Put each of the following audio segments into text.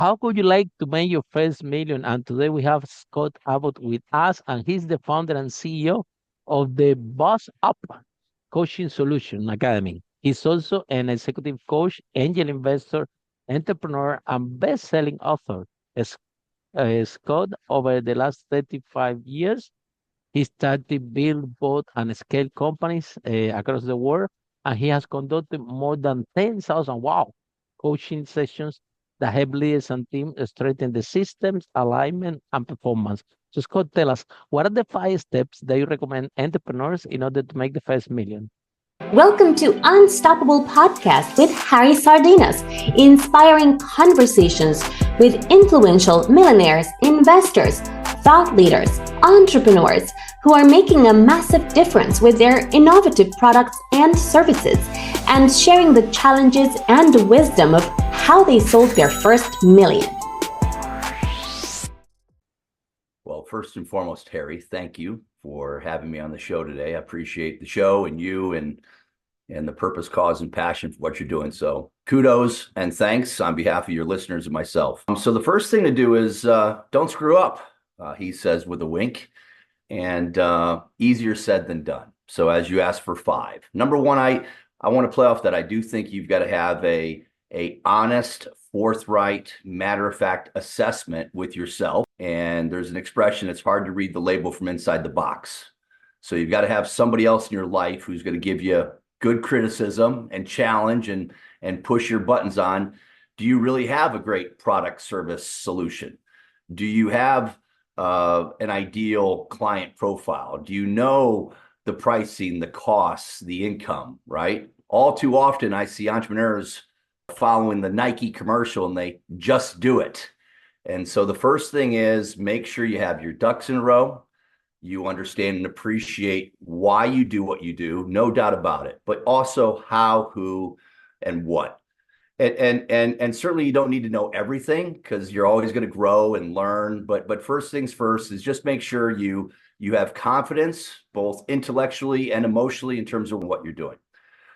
How could you like to make your first million? And today we have Scott Abbott with us, and he's the founder and CEO of the Boss Up Coaching Solution Academy. He's also an executive coach, angel investor, entrepreneur, and best-selling author. Scott, over the last 35 years, he started, build, bought, and scaled companies across the world, and he has conducted more than 10,000, wow, coaching sessions that help leaders and teams strengthen the systems, alignment, and performance. So, Scott, tell us, what are the 5 steps that you recommend entrepreneurs in order to make the first million? Welcome to Unstoppable Podcast with Harry Sardinas, inspiring conversations with influential millionaires, investors, thought leaders, entrepreneurs who are making a massive difference with their innovative products and services, and sharing the challenges and the wisdom of how they sold their first million. Well, first and foremost, Harry, thank you for having me on the show today. I appreciate the show and you and the purpose, cause, and passion for what you're doing. So kudos and thanks on behalf of your listeners and myself. So the first thing to do is don't screw up, he says with a wink, and easier said than done. So as you asked for 5, number one, I want to play off that I do think you've got to have a honest, forthright, matter-of-fact assessment with yourself. And there's an expression, it's hard to read the label from inside the box. So you've got to have somebody else in your life who's going to give you good criticism and challenge and push your buttons on. Do you really have a great product, service, solution? Do you have an ideal client profile? Do you know the pricing, the costs, the income, right? All too often I see entrepreneurs following the Nike commercial and they just do it. And so the first thing is make sure you have your ducks in a row. You understand and appreciate why you do what you do, no doubt about it, but also how, who, and what. And certainly you don't need to know everything because you're always going to grow and learn. But first things first is just make sure you have confidence, both intellectually and emotionally, in terms of what you're doing.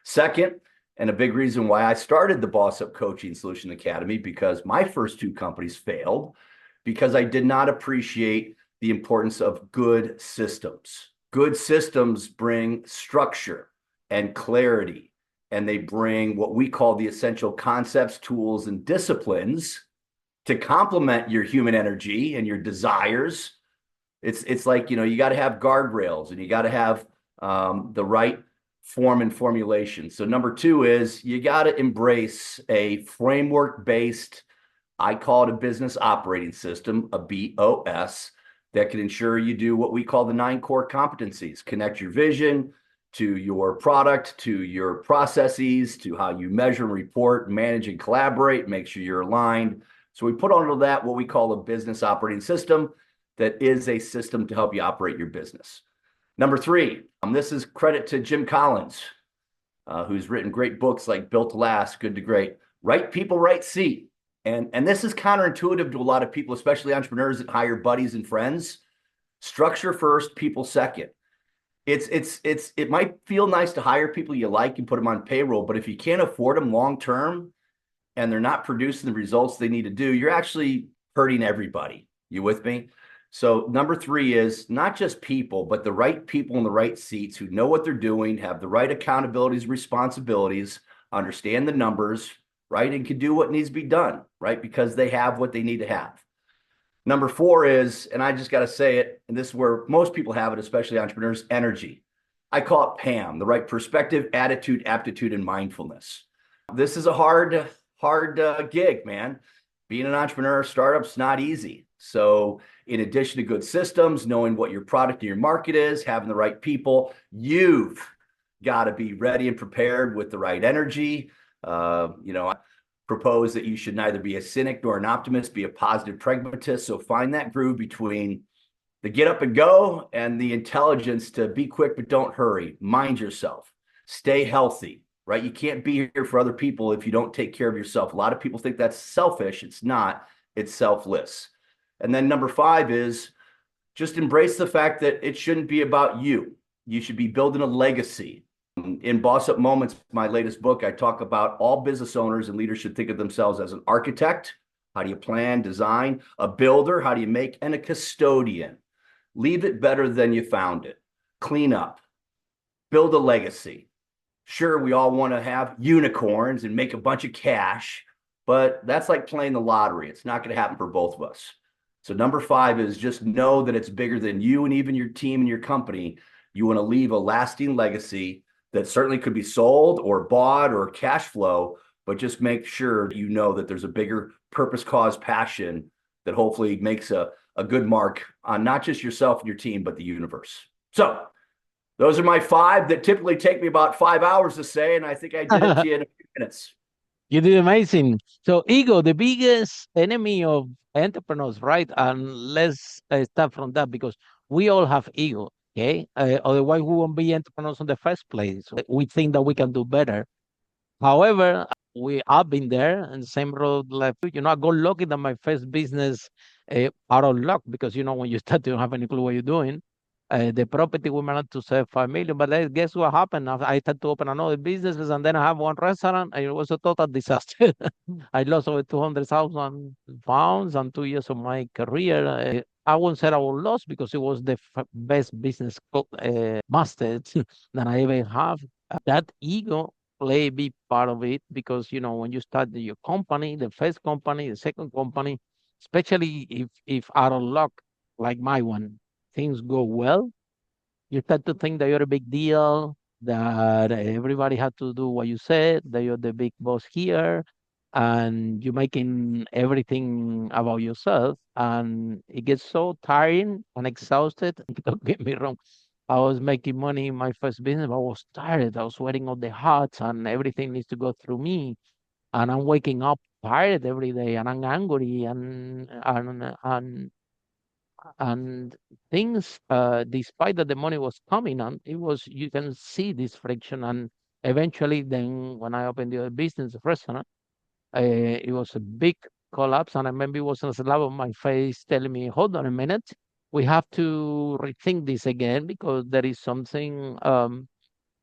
Second, and a big reason why I started the Boss Up Coaching Solution Academy, because my first 2 companies failed because I did not appreciate the importance of good systems. Good systems bring structure and clarity, and they bring what we call the essential concepts, tools, and disciplines to complement your human energy and your desires. It's like, you got to have guardrails and you got to have the right form and formulation. So number 2 is you got to embrace a framework-based, I call it a business operating system, a BOS, that can ensure you do what we call the 9 core competencies. Connect your vision to your product, to your processes, to how you measure and report, manage and collaborate, make sure you're aligned. So we put under that what we call a business operating system that is a system to help you operate your business. Number 3, this is credit to Jim Collins, who's written great books like Built to Last, Good to Great. Right people, right seat. And this is counterintuitive to a lot of people, especially entrepreneurs that hire buddies and friends. Structure first, people second. It might feel nice to hire people you like and put them on payroll, but if you can't afford them long term and they're not producing the results they need to do, you're actually hurting everybody. You with me? So number 3 is not just people, but the right people in the right seats who know what they're doing, have the right accountabilities, responsibilities, understand the numbers, right? And can do what needs to be done, right? Because they have what they need to have. Number 4 is, and I just got to say it, and this is where most people have it, especially entrepreneurs, energy. I call it PAM, the right perspective, attitude, aptitude, and mindfulness. This is a hard gig, man. Being an entrepreneur, startup's not easy. So in addition to good systems, knowing what your product and your market is, having the right people, you've got to be ready and prepared with the right energy. I propose that you should neither be a cynic nor an optimist, be a positive pragmatist. So find that groove between the get up and go and the intelligence to be quick, but don't hurry. Mind yourself. Stay healthy, right? You can't be here for other people if you don't take care of yourself. A lot of people think that's selfish. It's not. It's selfless. And then number 5 is just embrace the fact that it shouldn't be about you. You should be building a legacy. In Boss Up Moments, my latest book, I talk about all business owners and leaders should think of themselves as an architect, How do you plan, design? A builder, how do you make? And a custodian. Leave it better than you found it. Clean up. Build a legacy. Sure, we all want to have unicorns and make a bunch of cash, but that's like playing the lottery. It's not going to happen for both of us. So number 5 is just know that it's bigger than you and even your team and your company. You want to leave a lasting legacy that certainly could be sold or bought or cash flow, but just make sure you know that there's a bigger purpose, cause, passion that hopefully makes a good mark on not just yourself and your team, but the universe. So those are my 5 that typically take me about 5 hours to say, and I think I did it to you in a few minutes. You did amazing. So, ego, the biggest enemy of entrepreneurs, right? And let's start from that because we all have ego, okay? Otherwise, we won't be entrepreneurs in the first place. We think that we can do better. However, we have been there in the same road like you. I got lucky that my first business out of luck because when you start, you don't have any clue what you're doing. The property we managed to save 5 million, but then guess what happened? I started to open another businesses, and then I have one restaurant, and it was a total disaster. I lost over 200,000 pounds and 2 years of my career. I won't say I was lost because it was the best business master that I ever have. That ego play a big part of it because when you start your company, the first company, the second company, especially if out of luck like my one, things go well, you start to think that you're a big deal, that everybody had to do what you said, that you're the big boss here, and you're making everything about yourself, and it gets so tiring and exhausted. Don't get me wrong. I was making money in my first business, but I was tired. I was wearing all the hats, and everything needs to go through me. And I'm waking up tired every day, and I'm angry, and things. Despite that the money was coming, and you can see this friction. And eventually, then when I opened the other business, the restaurant, it was a big collapse, and I remember it was a slap on my face telling me, "Hold on a minute, we have to rethink this again because there is something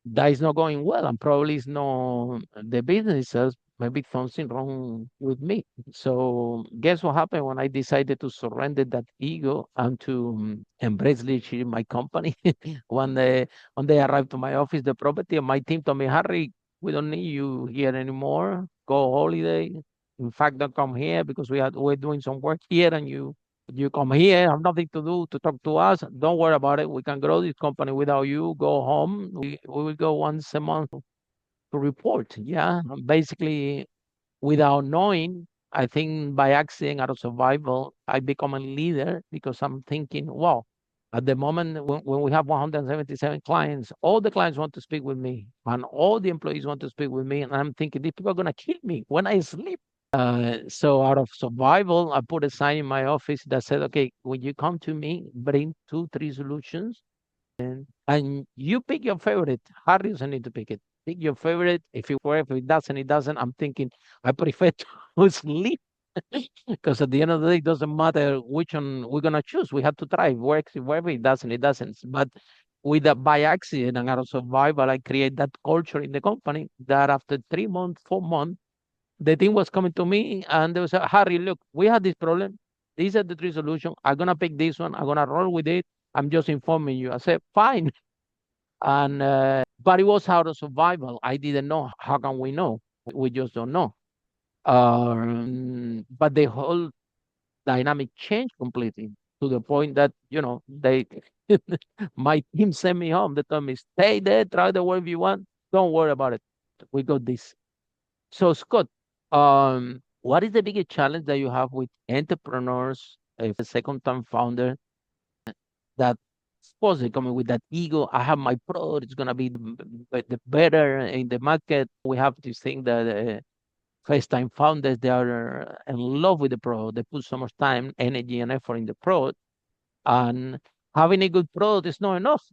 that is not going well, and probably it's not the business itself. Maybe something wrong with me." So guess what happened when I decided to surrender that ego and to embrace leadership in my company? One day, when they arrived to my office, the property, and my team told me, "Harry, we don't need you here anymore. Go holiday. In fact, don't come here because we're doing some work here, and you come here, have nothing to do to talk to us. Don't worry about it. We can grow this company without you. Go home. We will go once a month to report." Yeah, basically, without knowing, I think by accident, out of survival, I become a leader because I'm thinking, wow, at the moment when we have 177 clients, all the clients want to speak with me and all the employees want to speak with me. And I'm thinking, these people are going to kill me when I sleep. So out of survival, I put a sign in my office that said, okay, when you come to me, bring 2, 3 solutions and you pick your favorite. Harry doesn't need to pick it. Pick your favorite. If it works, if it doesn't, it doesn't. I'm thinking I prefer to sleep because at the end of the day, it doesn't matter which one we're gonna choose. We have to try. It works, it works, it doesn't, it doesn't. But with that by accident and out of survival, I create that culture in the company that after 3 months, 4 months, the team was coming to me and they was like, "Harry, look, we had this problem. These are the 3 solutions. I'm gonna pick this one. I'm gonna roll with it. I'm just informing you." I said, "Fine." And but it was out of survival. I didn't know. How can we know? We just don't know. But the whole dynamic changed completely to the point that they my team sent me home. They told me, "Stay there, try the work you want. Don't worry about it. We got this." So Scott, what is the biggest challenge that you have with entrepreneurs, if a second time founder that suppose they coming with that ego? I have my product, it's gonna be the better in the market. We have this thing that first time founders, they are in love with the product. They put so much time, energy, and effort in the product, and having a good product is not enough.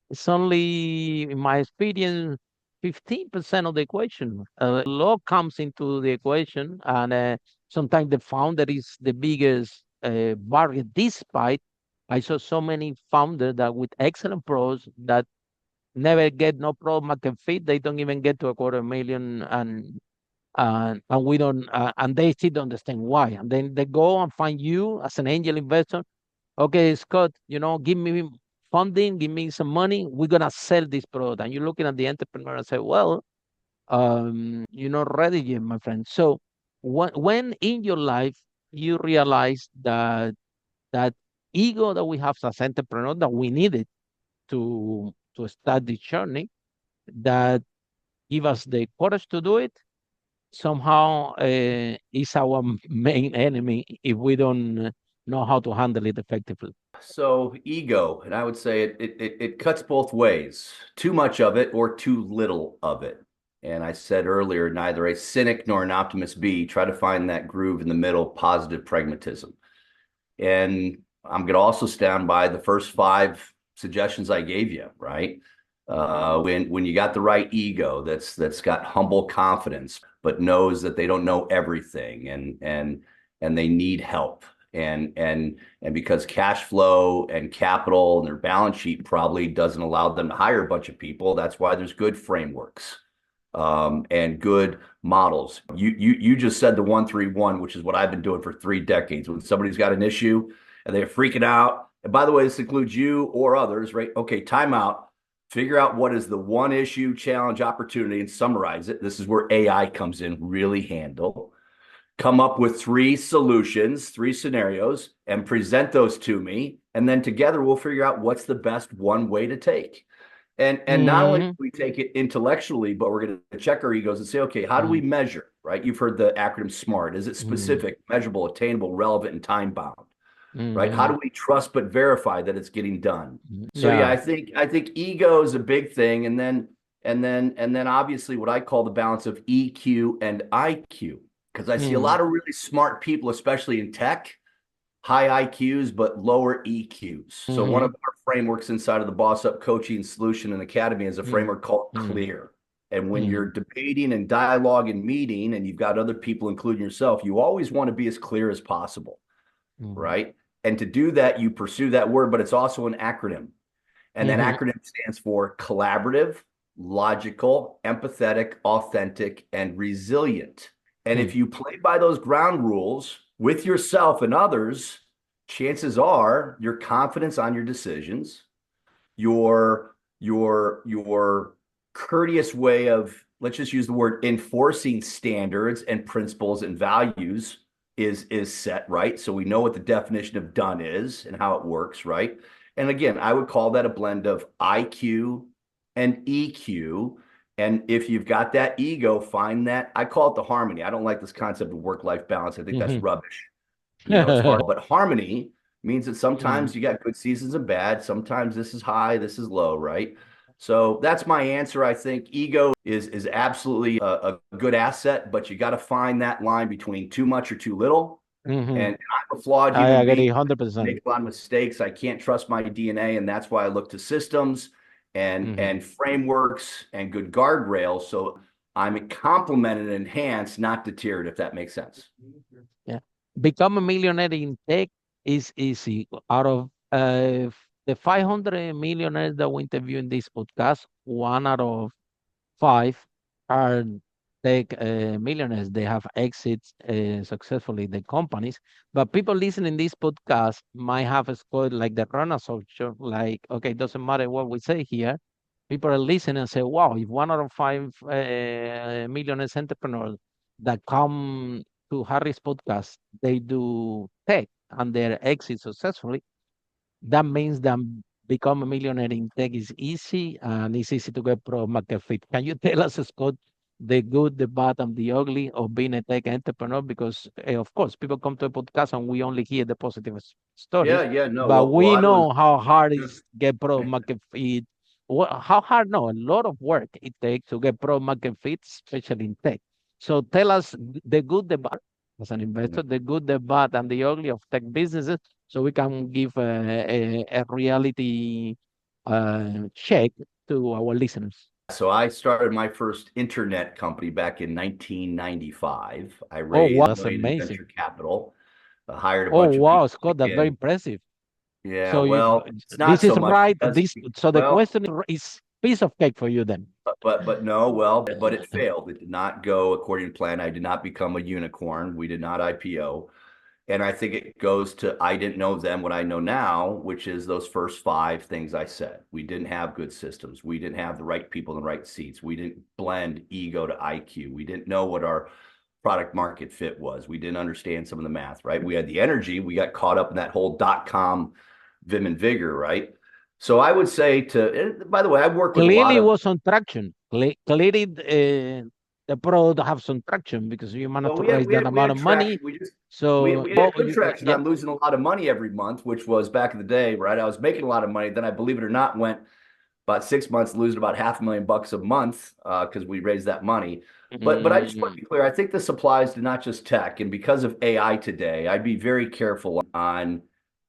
It's only, in my experience, 15% of the equation. Luck comes into the equation, and sometimes the founder is the biggest barrier. Despite I saw so many founders that with excellent pros that never get no product market fit. They don't even get to 250,000, and and we don't, and they still don't understand why. And then they go and find you as an angel investor. Okay, Scott, give me funding, give me some money. We're gonna sell this product. And you're looking at the entrepreneur and say, well, you're not ready yet, my friend. So when in your life you realize that ego that we have as entrepreneur that we needed to start this journey, that give us the courage to do it, somehow is our main enemy if we don't know how to handle it effectively. So ego, and I would say it cuts both ways. Too much of it or too little of it. And I said earlier, neither a cynic nor an optimist be. Try to find that groove in the middle, positive pragmatism. And I'm going to also stand by the first 5 suggestions I gave you, right? When you got the right ego that's got humble confidence, but knows that they don't know everything and they need help. And because cash flow and capital and their balance sheet probably doesn't allow them to hire a bunch of people, that's why there's good frameworks and good models. You just said the 1-3-1, which is what I've been doing for 3 decades. When somebody's got an issue and they're freaking out, and by the way, this includes you or others, right? Okay, time out. Figure out what is the one issue, challenge, opportunity, and summarize it. This is where AI comes in really handle. Come up with 3 solutions, 3 scenarios, and present those to me. And then together we'll figure out what's the best one way to take. And not only do we take it intellectually, but we're going to check our egos and say, okay, how do we measure, right? You've heard the acronym SMART. Is it specific, measurable, attainable, relevant, and time bound? Right? How do we trust but verify that it's getting done? So yeah, I think ego is a big thing, and then obviously what I call the balance of EQ and IQ, because I see a lot of really smart people, especially in tech, high IQs but lower EQs. So one of our frameworks inside of the Boss Up Coaching Solution and Academy is a framework called CLEAR. And when you're debating and dialogue and meeting, and you've got other people, including yourself, you always want to be as clear as possible, right? And to do that, you pursue that word, but it's also an acronym. And that acronym stands for collaborative, logical, empathetic, authentic, and resilient. And if you play by those ground rules with yourself and others, chances are your confidence on your decisions, your courteous way of, let's just use the word, enforcing standards and principles and values is set, right? So we know what the definition of done is and how it works, right? And again, I would call that a blend of IQ and EQ. And if you've got that ego, find that, I call it the harmony. I don't like this concept of work-life balance. I think that's rubbish. It's hard, but harmony means that sometimes you got good seasons and bad. Sometimes this is high, this is low, right? So that's my answer. I think ego is absolutely a good asset, but you got to find that line between too much or too little. And I'm a flawed human I agree being. 100%. Make a lot of mistakes. I can't trust my DNA, and that's why I look to systems and frameworks and good guardrails. So I'm complemented and enhanced, not deterred, if that makes sense. Yeah. Become a millionaire in tech is easy. Out of the 500 millionaires that we interview in this podcast, 1 out of 5 are tech millionaires. They have exits successfully in the companies. But people listening this podcast might have a score like the Renaissance show, like, okay, it doesn't matter what we say here. People are listening and say, wow, if 1 out of 5 millionaires entrepreneurs that come to Harry's podcast, they do tech and their exit successfully, that means that become a millionaire in tech is easy, and it's easy to get product market fit. Can you tell us, Scott, the good, the bad, and the ugly of being a tech entrepreneur? Because of course, people come to a podcast and we only hear the positive stories. No. But we know was, how hard it is to get product market fit. How hard? No, a lot of work it takes to get product market fit, especially in tech. So tell us the good, the bad, as an investor, the good, the bad, and the ugly of tech businesses, so we can give a reality check to our listeners. So I started my first internet company back in 1995. I raised That's in venture amazing. capital, hired a bunch of Wow, people. Scott, that's very impressive. Yeah, So well, it's not this is so much right. because, So the well, question is piece of cake for you then. But no, well, but it failed. It did not go according to plan. I did not become a unicorn. We did not IPO. And I think it goes to I didn't know then what I know now, which is those first five things I said. We didn't have good systems. We didn't have the right people in the right seats. We didn't blend ego to IQ. We didn't know what our product market fit was. We didn't understand some of the math, right? We had the energy. We got caught up in that whole .com vim and vigor, right? So I would say by the way, I've worked with a lot Clearly, it of, was some traction. Clearly, the product have some traction because you managed well, to raise that we amount had of money. traction. So, We had but good traction yeah. on losing a lot of money every month, which was back in the day, right? I was making a lot of money. Then I, believe it or not, went about 6 months losing about $500,000 a month because we raised that money. But I just want to Mm, be clear. I think this applies to not just tech. And because of AI today, I'd be very careful on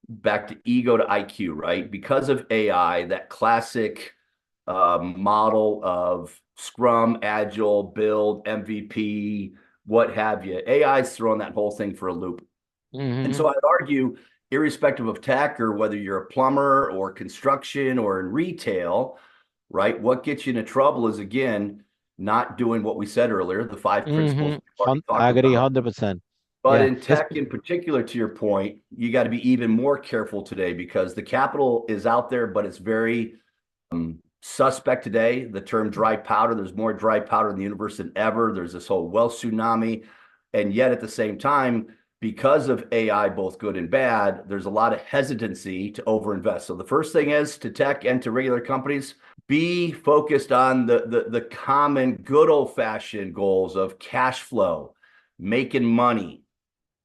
back to ego to IQ, right? Because of AI, that classic model of Scrum, Agile, build, MVP, what have you. AI is throwing that whole thing for a loop. And mhm. so I'd argue, irrespective of tech or whether you're a plumber or construction or in retail, right? What gets you into trouble is, again, not doing what we said earlier, the five principles we've already I talked agree about. 100%. But Yeah. in tech in particular, to your point, you got to be even more careful today because the capital is out there, but it's very suspect today. The term dry powder, there's more dry powder in the universe than ever. There's this whole wealth tsunami. And yet at the same time, because of AI, both good and bad, there's a lot of hesitancy to overinvest. So the first thing is to tech and to regular companies, be focused on the common good old fashioned goals of cash flow, making money,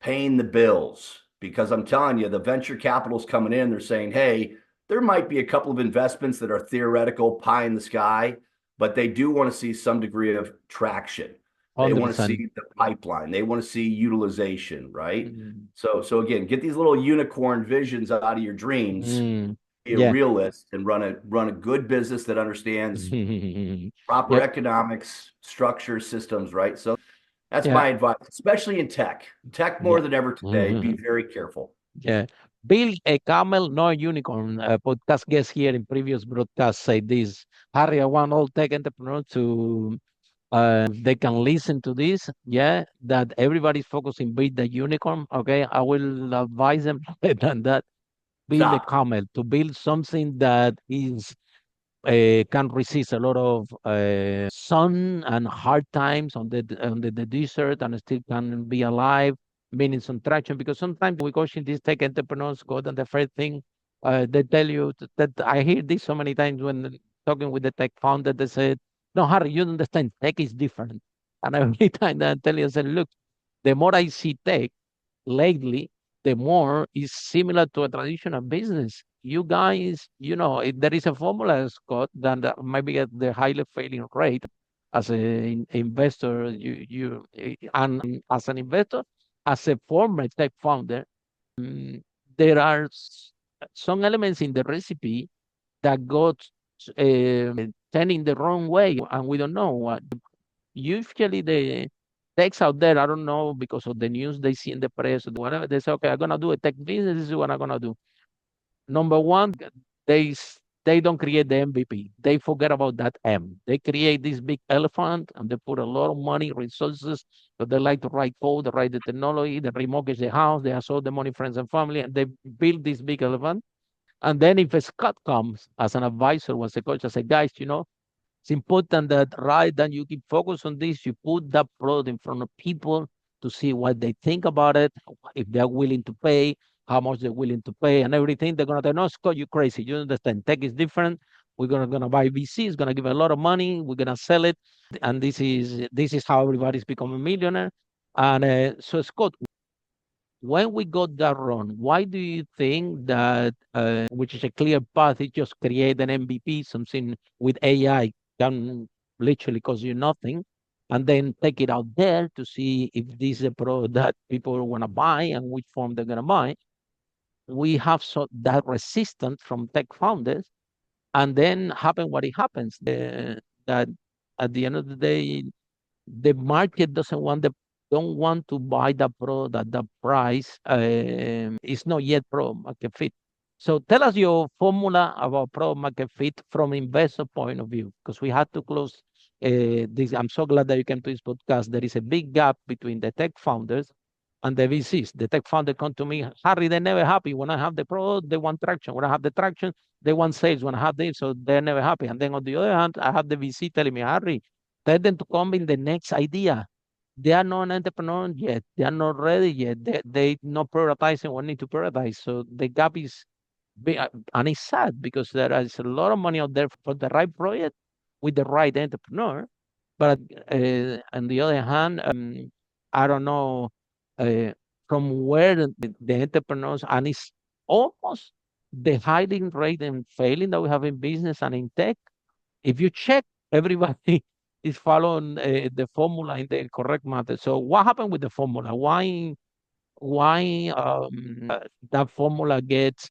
paying the bills. Because I'm telling you, the venture capital's coming in, they're saying, hey, there might be a couple of investments that are theoretical, pie in the sky, but they do want to see some degree of traction. They want to 100%. see the pipeline. They want to see utilization, right? Mm, So again, get these little unicorn visions out of your dreams. mm, Be a yeah. realist and run a good business that understands proper Yeah. economics, structure, systems, right? So that's Yeah. my advice, especially in tech. Tech Yeah. more than ever today. Be very careful. Yeah. Bill, a camel, no a unicorn. Podcast guest here in previous broadcasts say this. Harry, I want all tech entrepreneurs to they can listen to this. Yeah, that everybody's focusing build the unicorn. Okay, I will advise them than that. Build a Stop. camel to build something that is can resist a lot of sun and hard times on the desert and still can be alive, meaning some traction. Because sometimes we coaching these tech entrepreneurs, go and the first thing they tell you that I hear this so many times when talking with the tech founder, they said, "No, Harry, you don't understand. Tech is different." And every time that I tell you, I said, "Look, the more I see tech." Lately, the more is similar to a traditional business. You guys, there is a formula, Scott, that maybe at the highly failing rate as an investor, and as an investor, as a former tech founder, mm, there are some elements in the recipe that got turning the wrong way, and we don't know what. Usually the techs out there, I don't know, because of the news they see in the press or whatever, they say, okay, I'm gonna do a tech business, this is what I'm gonna do. Number one, they don't create the MVP. They forget about that M. They create this big elephant and they put a lot of money, resources, but they like to write code, they write the technology, they remortgage the house, they have all the money, friends and family, and they build this big elephant. And then if a Scott comes as an advisor, was a coach, I say, guys, it's important that right then you keep focus on this. You put that product in front of people to see what they think about it, if they're willing to pay, how much they're willing to pay, and everything. They're gonna tell, no, Scott, you crazy. You understand? Tech is different. We're gonna buy VC. It's gonna give a lot of money. We're gonna sell it, and this is how everybody's become a millionaire. And so, Scott, when we got that wrong, why do you think that, which is a clear path, it just create an MVP, something with AI can literally cost you nothing, and then take it out there to see if this is a product that people want to buy and which form they're going to buy. We have that resistance from tech founders, and then happen what it happens. That at the end of the day, the market doesn't want don't want to buy the product at the price is not yet product market fit. So tell us your formula about product market fit from investor point of view, because we had to close this. I'm so glad that you came to this podcast. There is a big gap between the tech founders and the VCs. The tech founder come to me, Harry, they're never happy. When I have the product, they want traction. When I have the traction, they want sales. When I have this, so they're never happy. And then on the other hand, I have the VC telling me, Harry, tell them to come in the next idea. They are not an entrepreneur yet. They are not ready yet. They not prioritizing what need to prioritize. So the gap is big, and it's sad because there is a lot of money out there for the right project with the right entrepreneur. But on the other hand, I don't know uh, from where the entrepreneurs, and it's almost the hiding rate and failing that we have in business and in tech. If you check, everybody is following the formula in the correct method. So what happened with the formula? Why that formula gets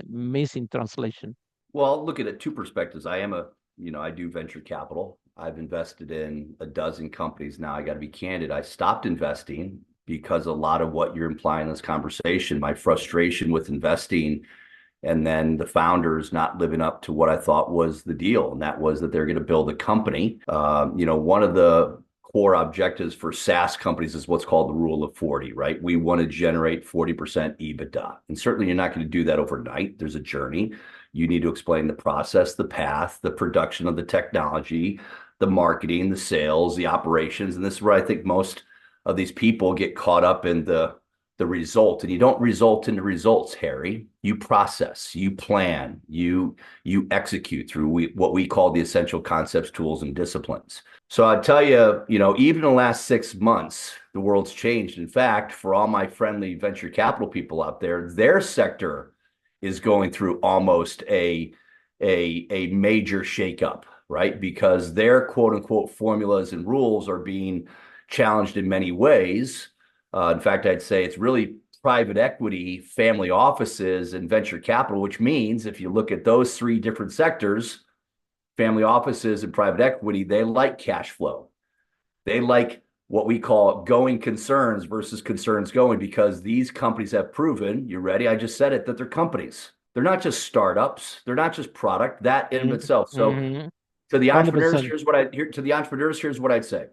missing translation? Well, look at it two perspectives. I do venture capital. I've invested in a dozen companies now. I got to be candid. I stopped investing because a lot of what you're implying in this conversation, my frustration with investing, and then the founders not living up to what I thought was the deal, and that was that they're going to build a company. One of the core objectives for SaaS companies is what's called the rule of 40, right? We want to generate 40% EBITDA. And certainly you're not going to do that overnight. There's a journey. You need to explain the process, the path, the production of the technology, the marketing, the sales, the operations. And this is where I think most of these people get caught up in the result. And you don't result into results, Harry. You process, you plan, you execute through what we call the essential concepts, tools, and disciplines. So I tell you, even in the last 6 months, the world's changed. In fact, for all my friendly venture capital people out there, their sector is going through almost a major shakeup, right? Because their quote unquote formulas and rules are being challenged in many ways. In fact, I'd say it's really private equity, family offices, and venture capital, which means if you look at those three different sectors, family offices and private equity, they like cash flow. They like what we call going concerns versus concerns going, because these companies have proven, you ready? I just said it, that they're companies. They're not just startups. They're not just product, that in itself. So to the entrepreneurs, 100%. here's what I'd say.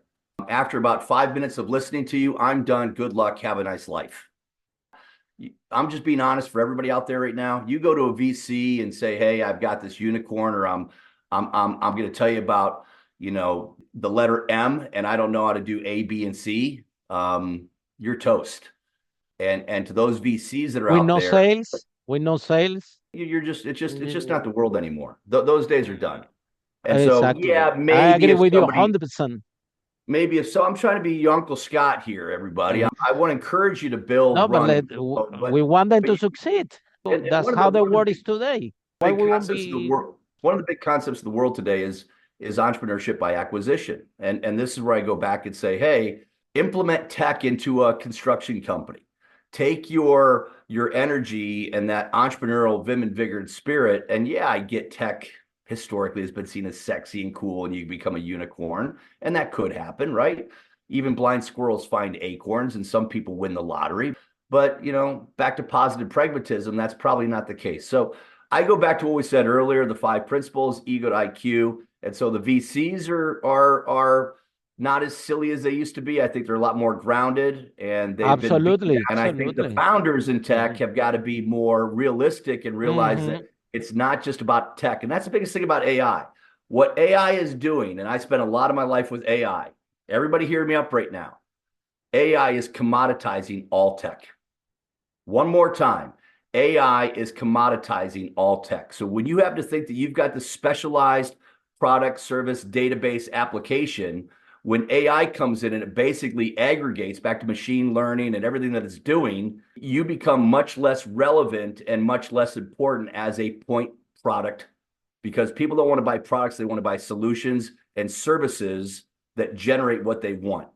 After about 5 minutes of listening to you, I'm done. Good luck. Have a nice life. I'm just being honest for everybody out there right now. You go to a VC and say, "Hey, I've got this unicorn," or I'm going to tell you about, the letter M, and I don't know how to do A, B, and C. You're toast. And to those VCs that are With out no there, sales, with no sales, it's just not the world anymore. Those days are done. And so, exactly. I maybe agree if with you somebody, 100%. maybe if so, I'm trying to be your Uncle Scott here, everybody. I want to encourage you to build, No, but run, and grow, we want them but to succeed. So and that's one of how the the one of world the is today. Why big we won't concepts of the be? world, one of the big concepts of the world today is entrepreneurship by acquisition. And this is where I go back and say, hey, implement tech into a construction company. Take your energy and that entrepreneurial vim and vigor and spirit. And yeah, I get tech historically has been seen as sexy and cool, and you become a unicorn. And that could happen, right? Even blind squirrels find acorns, and some people win the lottery. But, back to positive pragmatism, that's probably not the case. So I go back to what we said earlier, the 5 principles, ego to IQ. And so the VCs are not as silly as they used to be. I think they're a lot more grounded, and they've been beaten Absolutely, down. And I think the absolutely. founders in tech Mhm. have got to be more realistic and realize that it's not just about tech. And that's the biggest thing about AI. What AI is doing, and I spent a lot of my life with AI. Everybody hear me up right now. AI is commoditizing all tech. One more time. AI is commoditizing all tech. So when you have to think that you've got the specialized product, service, database application, when AI comes in and it basically aggregates back to machine learning and everything that it's doing, you become much less relevant and much less important as a point product, because people don't want to buy products. They want to buy solutions and services that generate what they want.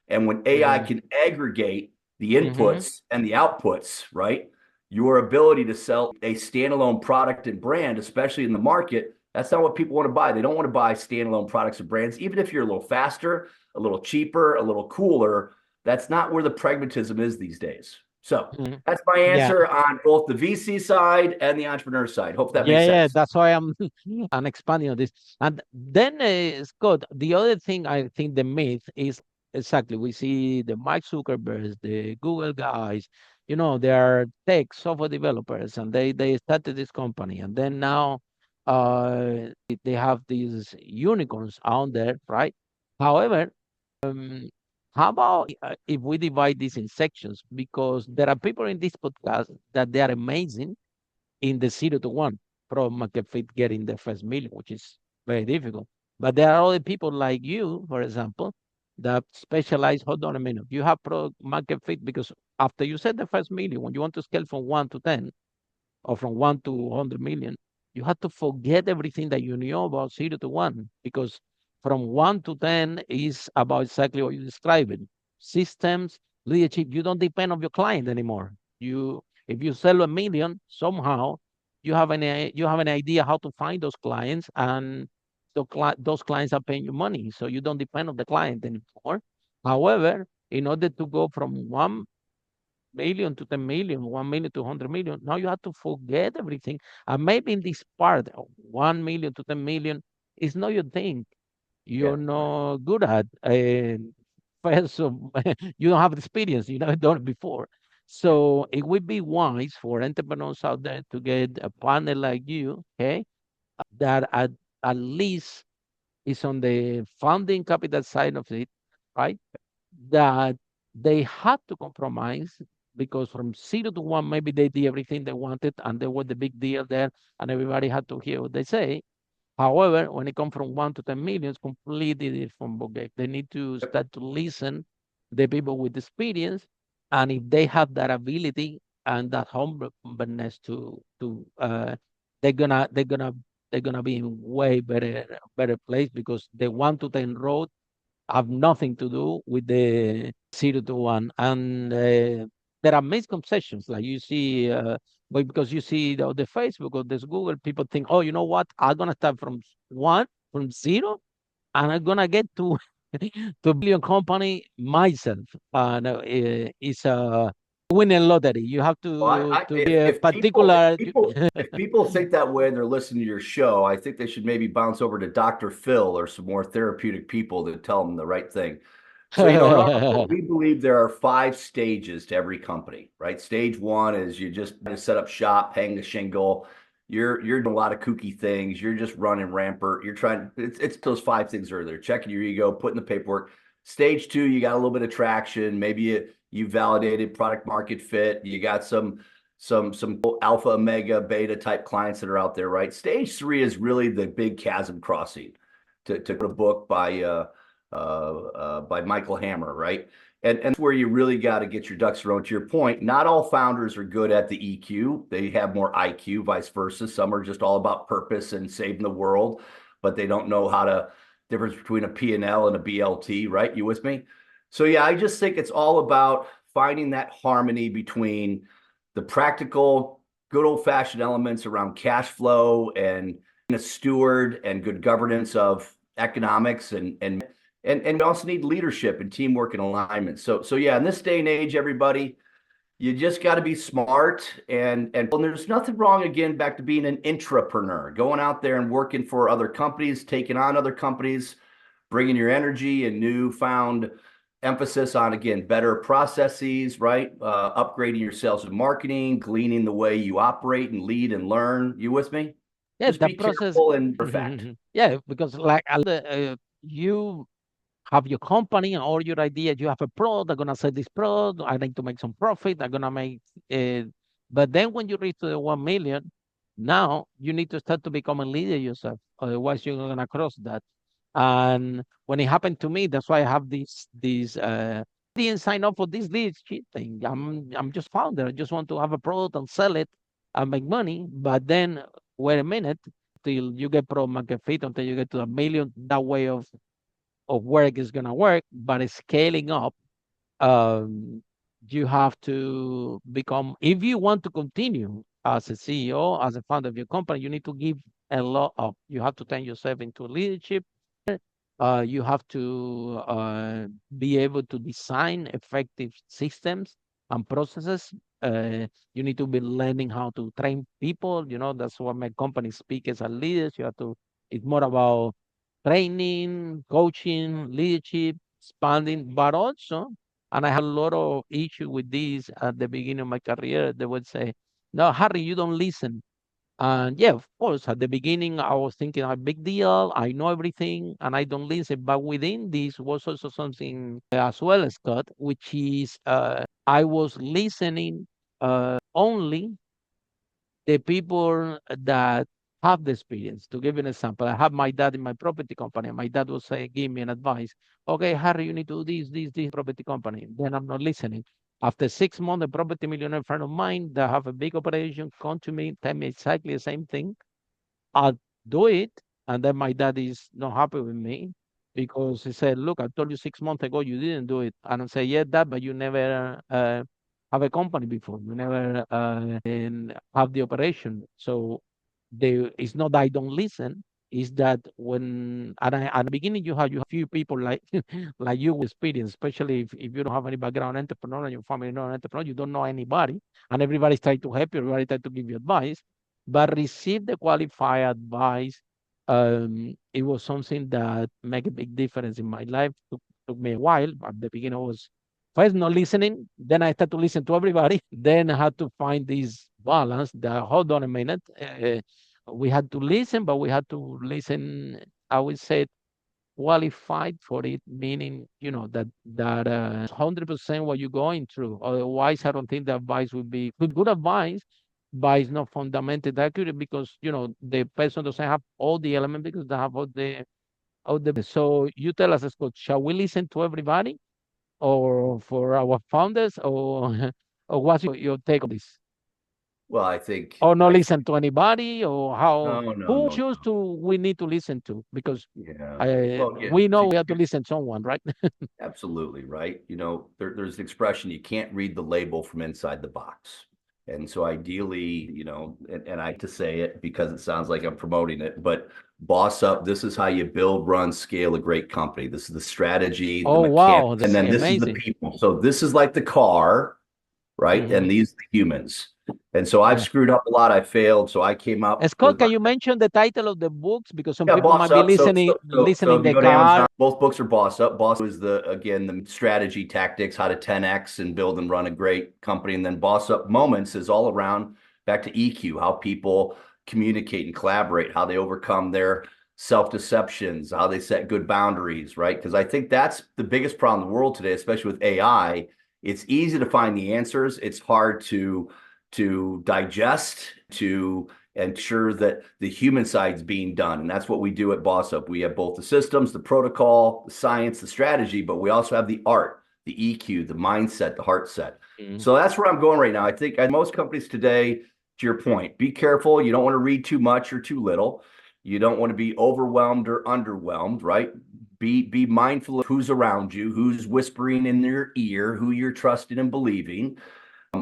And when AI can aggregate the inputs and the outputs, right? Your ability to sell a standalone product and brand, especially in the market, that's not what people want to buy. They don't want to buy standalone products and brands, even if you're a little faster, a little cheaper, a little cooler. That's not where the pragmatism is these days. So Mhm. that's my Yeah. answer on both the VC side and the entrepreneur side. Hope that makes Yeah, yeah, sense. that's why I'm expanding on this. And then, Scott, the other thing I think the myth is exactly we see the Mike Zuckerbergs, the Google guys, they are tech software developers, and they started this company, and then now they have these unicorns out there, right? However, um, how about if we divide this in sections? Because there are people in this podcast that they are amazing in the 0 to 1 product market fit getting the first million, which is very difficult. But there are other people like you, for example, that specialize. Hold on a minute. You have product market fit because after you set the first million, when you want to scale from 1 to 10 or from 1 to 100 million, you have to forget everything that you knew about 0 to 1 because from 1 to 10 is about exactly what you described. Systems, leadership. You don't depend on your client anymore. If you sell 1 million, somehow you have an idea how to find those clients, and those clients are paying you money, so you don't depend on the client anymore. However, in order to go from 1 million to 10 million, 1 million to 100 million. Now you have to forget everything. And maybe in this part, 1 million to 10 million is not your thing. Yeah. You're not good at. First, so you don't have experience. You never done it before. Yeah. So it would be wise for entrepreneurs out there to get a partner like you, okay, that at least is on the funding capital side of it, right? That they had to compromise because from 0 to 1, maybe they did everything they wanted and they were the big deal there, and everybody had to hear what they say. However, when it comes from 1 to 10 million, it's completely different ballgame. They need to Yep. start to listen the people with experience, and if they have that ability and that humbleness they're gonna they're gonna be in way better place because the 1 to 10 road have nothing to do with the 0 to 1. And there are misconceptions, like you see, but because you see the Facebook or this Google, people think, oh, you know what? I'm gonna start from one, from zero, and I'm gonna get to to a billion company myself. And it's a winning lottery. You have Well, to be a particular. if people think that way and they're listening to your show, I think they should maybe bounce over to Dr. Phil or some more therapeutic people to tell them the right thing. So, in our book, we believe there are 5 stages to every company, right? Stage 1 is you just set up shop, hang the shingle. You're doing a lot of kooky things. You're just running rampart. You're trying. It's those 5 things are there. Checking your ego, putting the paperwork. Stage 2, you got a little bit of traction. Maybe you validated product market fit. You got some alpha, omega, beta type clients that are out there, right? Stage 3 is really the big chasm crossing. To a book by Michael Hammer, right? And that's where you really got to get your ducks in a row. To your point, not all founders are good at the EQ. They have more IQ, vice versa. Some are just all about purpose and saving the world, but they don't know how to difference between a P&L and a BLT, right? You with me? So yeah, I just think it's all about finding that harmony between the practical, good old-fashioned elements around cash flow and a steward and good governance of economics and we also need leadership and teamwork and alignment. So yeah, in this day and age, everybody, you just got to be smart and there's nothing wrong, again, back to being an intrapreneur, going out there and working for other companies, taking on other companies, bringing your energy and newfound emphasis on, again, better processes, right? Upgrading your sales and marketing, gleaning the way you operate and lead and learn. You with me? Yeah, Just the be process. careful and perfect. Yeah, because like you have your company and all your ideas. You have a product. I'm gonna sell this product. I need to make some profit. I'm gonna make. Uh, but then when you reach to the 1 million, now you need to start to become a leader yourself. Otherwise, you're gonna cross that. And when it happened to me, that's why I have this. Didn't sign up for this leadership thing. I'm just founder. I just want to have a product and sell it and make money. But then wait a minute till you get pro market fit until you get to 1 million. That way of work is going to work, but scaling up, um, you have to become, if you want to continue as a CEO, as a founder of your company, you need to give a lot up. You have to turn yourself into leadership. You have to be able to design effective systems and processes. You need to be learning how to train people. That's what my company speakers and leaders. You have to. It's more about training, coaching, leadership, expanding, but also, and I had a lot of issue with this at the beginning of my career. They would say, "No, Harry, you don't listen." And yeah, of course, at the beginning, I was thinking a big deal. I know everything and I don't listen. But within this was also something as well, Scott, which is I was listening only the people that have the experience. To give you an example, I have my dad in my property company. My dad was saying, give me an advice. Okay, Harry, you need to do this property company. Then I'm not listening. After 6 months, a property millionaire friend of mine that have a big operation come to me, tell me exactly the same thing. I'll do it. And then my dad is not happy with me because he said, look, I told you 6 months ago you didn't do it. And I say, yeah, dad, but you never have a company before. You never and have the operation. So it's not that I don't listen. Is that when at the beginning you have few people like like you with experience, especially if you don't have any background entrepreneur and your family not an entrepreneur, you don't know anybody, and everybody's trying to help you, everybody trying to give you advice, but receive the qualified advice. It was something that make a big difference in my life. Took me a while. At the beginning, I was first not listening. Then I started to listen to everybody. Then I had to find this balance. That hold on a minute. We had to listen, but we had to listen. I would say qualified for it, meaning that 100% what you're going through. Otherwise, I don't think the advice would be good advice, but it's not fundamentally accurate because the person doesn't have all the elements because they have all the. So you tell us, Scott, shall we listen to everybody, or for our founders, or or what's your take on this? Well, I think Or not listen to anybody, or how? no, no, Who no, choose to we need to listen to? Because yeah. Well, yeah, we know we have to listen to someone, right? absolutely, right? There's an expression, you can't read the label from inside the box. And so ideally, and I hate to say it because it sounds like I'm promoting it, but boss up, this is how you build, run, scale a great company. This is the strategy, the Oh wow, mechanics, and that's then this is the amazing. people. So this is like the car, right? Hmm. And these are the humans. And so I've Yeah. screwed up a lot. I failed. So I came up Scott, with my can you mention the title of the books because some yeah, people Boss might be Up. So, listening so, so, so listening if you the go to Amazon, car. both books are Boss Up. Boss is the strategy tactics, how to 10x and build and run a great company. And then Boss Up Moments is all around back to EQ, how people communicate and collaborate, how they overcome their self-deceptions, how they set good boundaries, right? Because I think that's the biggest problem in the world today, especially with AI. It's easy to find the answers. It's hard to digest, to ensure that the human side's being done. And that's what we do at Boss Up. We have both the systems, the protocol, the science, the strategy, but we also have the art, the EQ, the mindset, the heart set. Mhm. So that's where I'm going right now. I think most companies today, to your point, be careful. You don't want to read too much or too little. You don't want to be overwhelmed or underwhelmed, right? Be mindful of who's around you, who's whispering in your ear, who you're trusting and believing.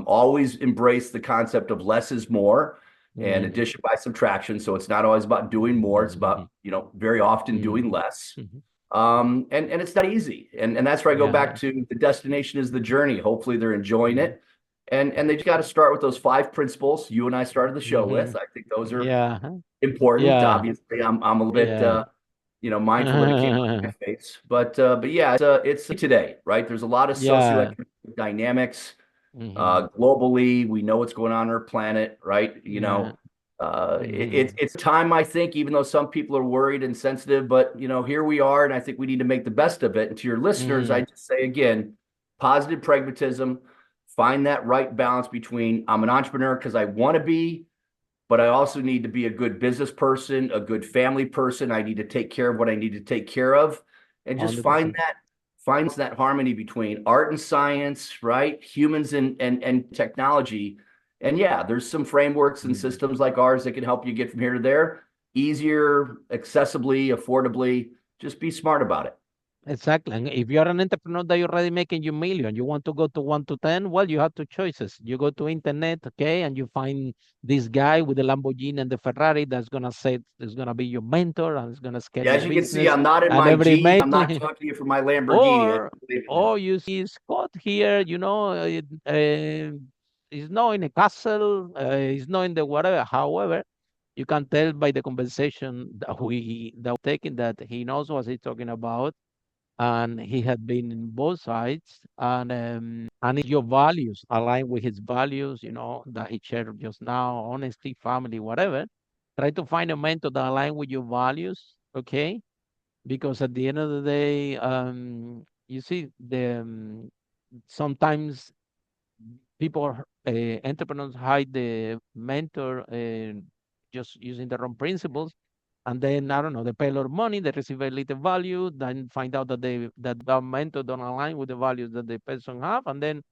Always embrace the concept of less is more and Mhm. addition by subtraction. So it's not always about doing more. It's about, Mhm. very often doing Mhm. less. Mhm. And it's not easy. And that's where I go back Yeah. to the destination is the journey. Hopefully they're enjoying Mhm. it. And they just got to start with those 5 principles you and I started the show with. Mhm. I think those are Yeah. important. Yeah. Obviously, I'm a little bit Yeah. mindful that it came out of my face. But yeah, it's today, right? There's a lot of Yeah. socioeconomic dynamics. Mhm. Globally, we know what's going on our planet, right? Yeah. Mhm. It's time, I think, even though some people are worried and sensitive, but here we are, and I think we need to make the best of it. And to your listeners, I Mhm. just say again, positive pragmatism, find that right balance between I'm an entrepreneur because I want to be, but I also need to be a good business person, a good family person. I need to take care of what I need to take care of, and just find 100%. that harmony between art and science, right? Humans and technology. And yeah, there's some frameworks and Mhm. systems like ours that can help you get from here to there easier, accessibly, affordably. Just be smart about it. Exactly. And if you're an entrepreneur that you're already making you million, you want to go to 1 to 10, well, you have two choices. You go to internet, okay, and you find this guy with the Lamborghini and the Ferrari that's gonna say is gonna be your mentor and is gonna scale Yeah, your as you can see, business I'm not in and my every Jeep. I'm mate. not talking to you from my Lamborghini. I Or don't believe in that. or you see Scott here, he's not in a castle, he's not in the whatever. However, you can tell by the conversation that we're taking that he knows what he's talking about, and he had been in both sides, and if your values align with his values, that he shared just now, honesty, family, whatever. Try to find a mentor that align with your values, okay? Because at the end of the day, you see sometimes people, entrepreneurs hide the mentor just using the wrong principles, and then I don't know, they pay a lot of money, they receive a little value, then find out that that mentor don't align with the values that the person have, and then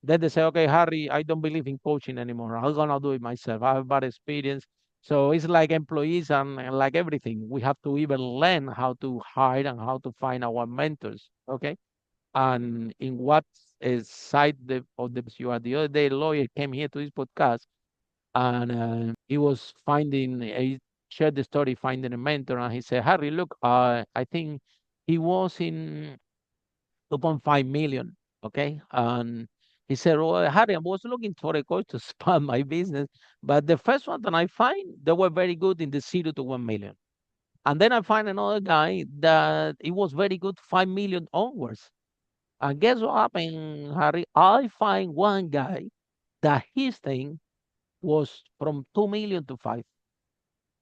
they say, okay, Harry, I don't believe in coaching anymore. I'm gonna do it myself. I have bad experience. So it's like employees and like everything. We have to even learn how to hire and how to find our mentors. Okay. And in what side of the you are. The other day, a lawyer came here to this podcast, and he was he shared the story finding a mentor, and he said, Harry, look, I think he was in 2.5 million. Okay. And he said, well, Harry, I was looking for a coach to expand my business, but the first one that I find, they were very good in the 0 to 1 million. And then I find another guy that it was very good 5 million onwards. And guess what happened, Harry? I find one guy that his thing was from 2 million to 5,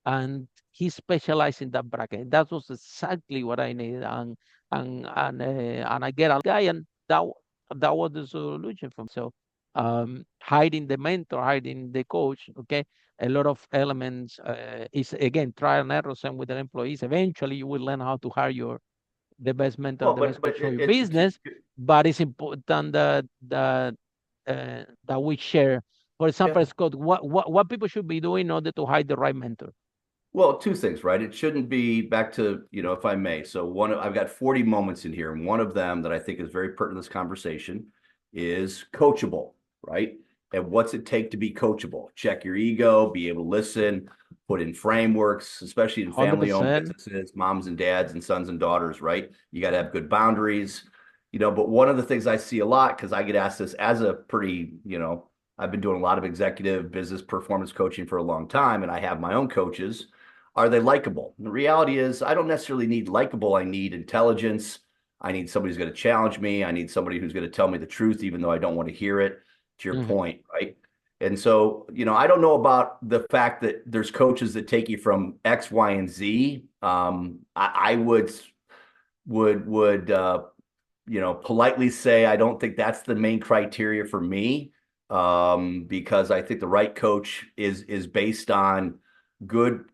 and he specialized in that bracket. That was exactly what I needed, and I get a guy, and that was the solution for me. So, hiding the mentor, hiding the coach, okay, a lot of elements is again trial and error. Same with the employees. Eventually, you will learn how to hire the best mentor, Well, the best but coach for your business. But it's important that we share. For example, yeah. Scott, what people should be doing in order to hire the right mentor. Well, two things, right? It shouldn't be back to, if I may. So I've got 40 moments in here, and one of them that I think is very pertinent to this conversation is coachable, right? And what's it take to be coachable? Check your ego, be able to listen, put in frameworks, especially in family-owned 100%. businesses, moms and dads and sons and daughters, right? You got to have good boundaries, but one of the things I see a lot, because I get asked this as a pretty, I've been doing a lot of executive business performance coaching for a long time, and I have my own coaches. Are they likable? The reality is, I don't necessarily need likable. I need intelligence. I need somebody who's going to challenge me. I need somebody who's going to tell me the truth, even though I don't want to hear it, to your Mhm. point, right? And so, I don't know about the fact that there's coaches that take you from X, Y, and Z. I would politely say I don't think that's the main criteria for me, because I think the right coach is based on good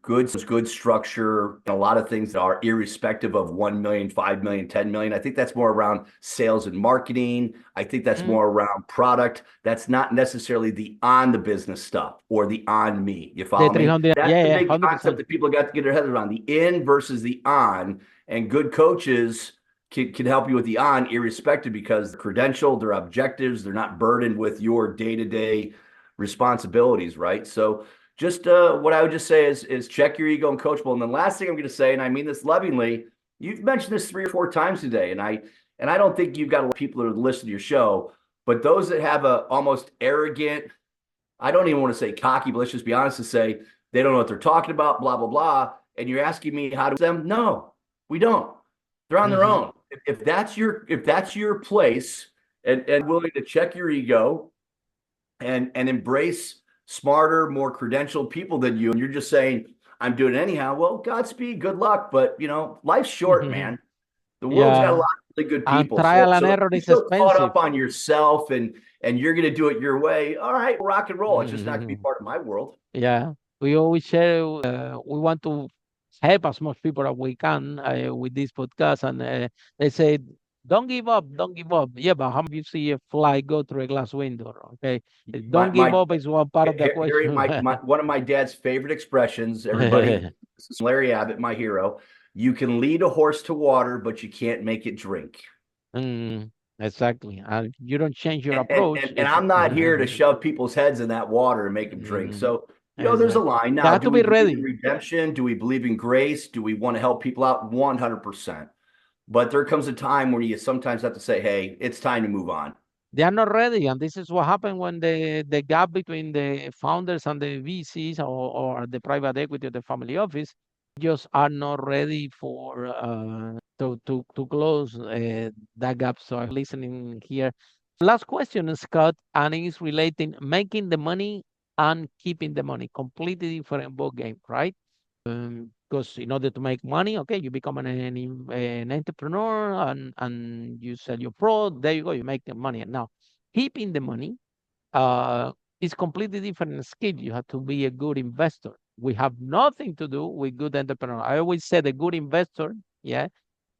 structure, and a lot of things that are irrespective of 1 million, 5 million, 10 million. I think that's more around sales and marketing. I think that's Mhm. more around product. That's not necessarily the on the business stuff or the on me. You The follow me? 300, That's yeah, the yeah, big concept 100%. that people got to get their heads around, the in versus the on. And good coaches can help you with the on, irrespective, because they're credentialed, their objectives, they're not burdened with your day-to-day responsibilities, right? So just what I would just say is check your ego and coachable. And then last thing I'm going to say, and I mean this lovingly, you've mentioned this 3 or 4 times today, and I don't think you've got a lot of people that listen to your show, but those that have a almost arrogant, I don't even want to say cocky, but let's just be honest and say they don't know what they're talking about, blah blah blah. And you're asking me how to them? No, we don't. They're on their Mhm. own. If that's your place, and willing to check your ego and embrace smarter, more credentialed people than you, and you're just saying, I'm doing it anyhow. Well, Godspeed, good luck. But life's short, man. The world's got a lot Yeah, of really good and people. So trial and so if error you're is so caught expensive. up on yourself and you're gonna do it your way, all right, rock and roll. It's just not gonna be part of my world. Yeah, we always share. We want to help as much people as we can with this podcast, and they say, "Don't give up, don't give up." Yeah, but how many of you see a fly go through a glass window? Okay, My don't give my up is one part of the Harry, question. my one of my dad's favorite expressions, everybody, this is Larry Abbott, my hero. You can lead a horse to water, but you can't make it drink. Exactly. You don't change your And, and, approach. and, and I'm not here to shove people's heads in that water and make them drink. Mm, So, there's a exactly. line. They Now, have do to we be believe in ready. redemption? Do we believe in grace? Do we want to help people out? 100%. But there comes a time where you sometimes have to say, hey, it's time to move on. They are not ready, and this is what happened when the gap between the founders and the VCs or the private equity or the family office just are not ready for to close that gap. So I'm listening here. Last question, Scott, and it's relating making the money and keeping the money. Completely different ball game, right? Because in order to make money, okay, you become an entrepreneur and you sell your product. There you go, you make the money. And now, keeping the money is completely different skill. You have to be a good investor. We have nothing to do with good entrepreneur. I always said a good investor, yeah,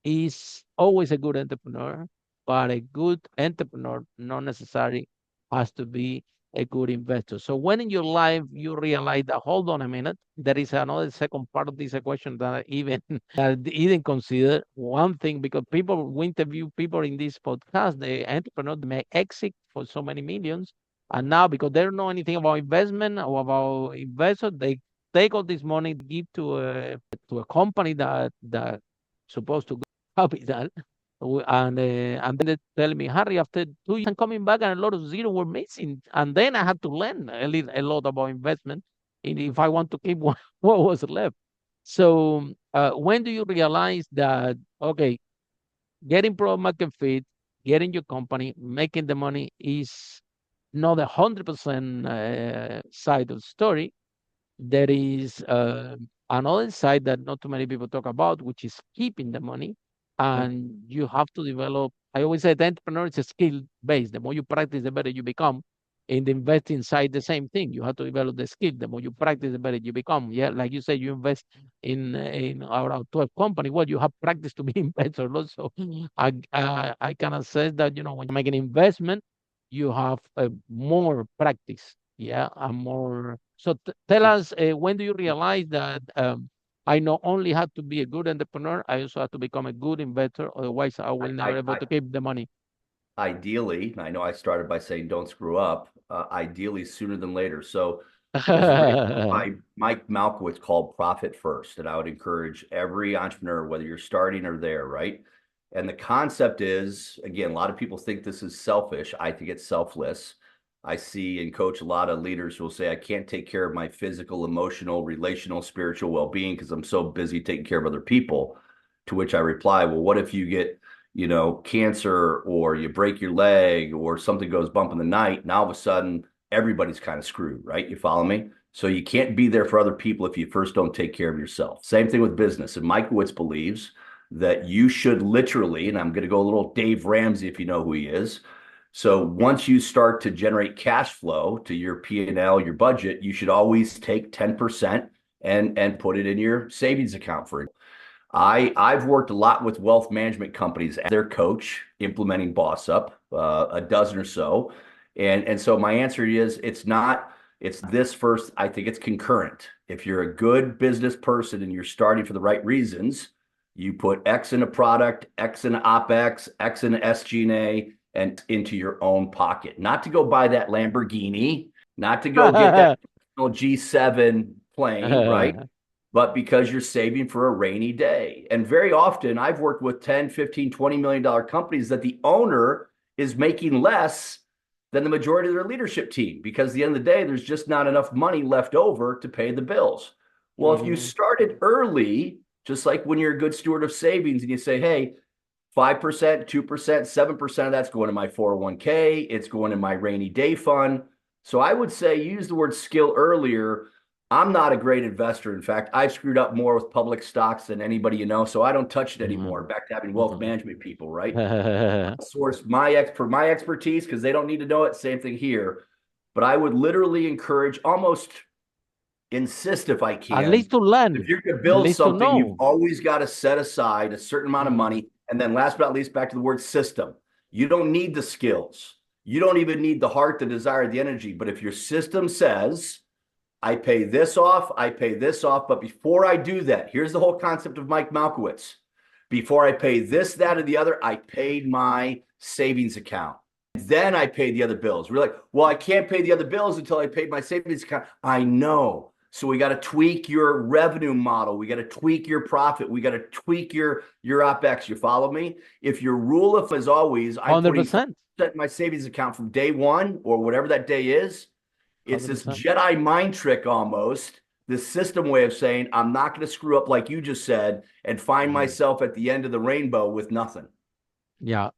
is always a good entrepreneur, but a good entrepreneur not necessarily has to be a good investor. So when in your life you realize that, hold on a minute, there is another second part of this equation that I even that I didn't consider. One thing, because people we interview people in this podcast, the entrepreneur may exit for so many millions, and now because they don't know anything about investment or about investors, they take all this money, give to a company that supposed to capital. And then they tell me, Harry, after 2 years, I'm coming back and a lot of zero were missing. And then I had to learn a lot about investment if I want to keep what was left. So when do you realize that, okay, getting product market fit, getting your company, making the money is not 100% side of the story? There is another side that not too many people talk about, which is keeping the money. And you have to develop, I always say the entrepreneur is a skill based. The more you practice, the better you become. In the investing side, the same thing. You have to develop the skill. The more you practice, the better you become. Yeah, like you say, you invest in around 12 company. Well, you have practice to be investor also. I can assess that, when you make an investment, you have more practice, yeah, and more. So tell us, when do you realize that I not only have to be a good entrepreneur, I also have to become a good investor. Otherwise, I will never able to keep the money. Ideally, I know I started by saying don't screw up, ideally sooner than later. So there's a great book by Mike Malkowitz called Profit First, and I would encourage every entrepreneur, whether you're starting or there, right? And the concept is, again, a lot of people think this is selfish. I think it's selfless. I see and coach a lot of leaders who will say, I can't take care of my physical, emotional, relational, spiritual well-being because I'm so busy taking care of other people. To which I reply, well, what if you get cancer, or you break your leg, or something goes bump in the night? Now all of a sudden, everybody's kind of screwed, right? You follow me? So you can't be there for other people if you first don't take care of yourself. Same thing with business. And Mikowitz believes that you should literally, and I'm going to go a little Dave Ramsey if you know who he is. So once you start to generate cash flow to your P&L, your budget, you should always take 10% and put it in your savings account for it. I've worked a lot with wealth management companies as their coach, implementing Boss Up, a dozen or so. And so my answer is it's this first. I think it's concurrent. If you're a good business person and you're starting for the right reasons, you put X in a product, X in OpEx, X in SG&A, and into your own pocket. Not to go buy that Lamborghini, not to go get that G7 plane, right? But because you're saving for a rainy day. And very often I've worked with 10, 15, $20 million companies that the owner is making less than the majority of their leadership team, because at the end of the day, there's just not enough money left over to pay the bills. Well, if you started early, just like when you're a good steward of savings and you say, hey, 5%, 2%, 7% of that's going to my 401k, it's going in my rainy day fund. So I would say use the word skill earlier. I'm not a great investor. In fact, I've screwed up more with public stocks than anybody you know, so I don't touch it anymore. Back to having wealth management people, right? Source my expertise because they don't need to know it. Same thing here. But I would literally encourage, almost insist if I can. At least to learn. If you're going to build something, you've always got to set aside a certain amount of money. And then last but not least, back to the word system. You don't need the skills. You don't even need the heart, the desire, the energy. But if your system says, I pay this off, I pay this off. But before I do that, here's the whole concept of Mike Malkowitz. Before I pay this, that, or the other, I paid my savings account. Then I paid the other bills. We're like, well, I can't pay the other bills until I paid my savings account. I know. So we got to tweak your revenue model. We got to tweak your profit. We got to tweak your OpEx. You follow me? If your rule of is always, I'm 100%. putting my savings account from day one or whatever that day is, it's 100%. this Jedi mind trick almost, this system way of saying, I'm not going to screw up like you just said and find myself at the end of the rainbow with nothing. Yeah,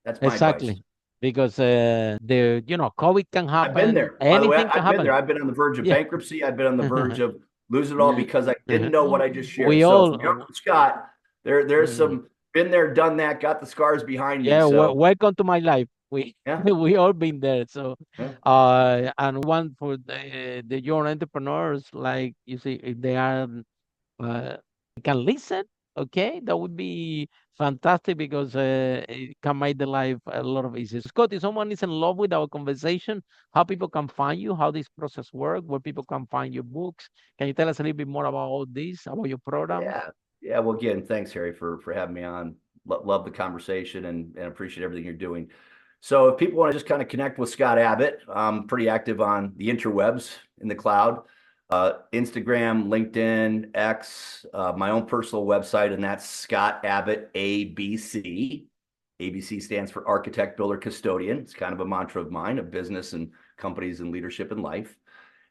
That's my exactly. advice. Because COVID can happen. I've been there. By the way, Anything can I've been happen. there. I've been on the verge of Yeah. bankruptcy. I've been on the verge of losing it all Yeah. because I didn't know what I just shared. We So all- from your Uncle Scott, there's some been there, done that, got the scars behind me. Yeah, So welcome to my life. We Yeah. we all been there. So Yeah. and one for the young entrepreneurs, like you see, if they are can listen, okay, that would be fantastic because it can make the life a lot of easier. Scott, if someone is in love with our conversation, how people can find you, how this process works, where people can find your books. Can you tell us a little bit more about all this, about your program? Yeah. Well, again, thanks, Harry, for having me on. Love the conversation and appreciate everything you're doing. So if people want to just kind of connect with Scott Abbott, I'm pretty active on the interwebs in the cloud, Instagram, LinkedIn, X, my own personal website, and that's Scott Abbott ABC. ABC stands for Architect, Builder, Custodian. It's kind of a mantra of mine, of business and companies and leadership and life.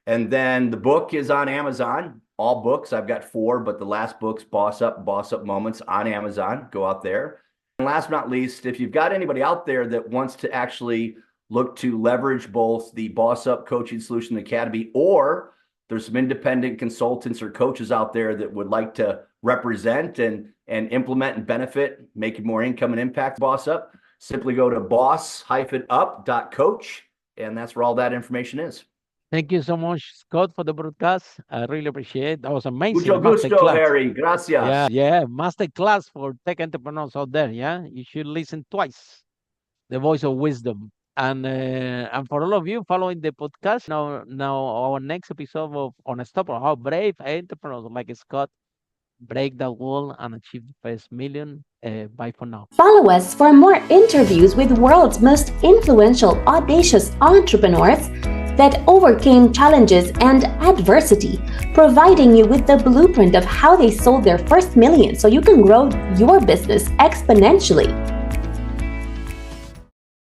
And then the book is on Amazon. All books, I've got 4, but the last book's Boss Up Moments on Amazon. Go out there. And last but not least, if you've got anybody out there that wants to actually look to leverage both the Boss Up Coaching Solution Academy, or there's some independent consultants or coaches out there that would like to represent and implement and benefit, making more income and impact Boss Up, simply go to boss-up.coach, and that's where all that information is. Thank you so much, Scott, for the broadcast. I really appreciate it. That was amazing. Mucho gusto, masterclass. Harry. Gracias. Yeah. Masterclass for tech entrepreneurs out there. Yeah, you should listen twice. The voice of wisdom. And for all of you following the podcast, now our next episode of Unstoppable, how brave entrepreneurs like Scott break that wall and achieve the first million. Bye for now. Follow us for more interviews with world's most influential, audacious entrepreneurs that overcame challenges and adversity, providing you with the blueprint of how they sold their first million so you can grow your business exponentially.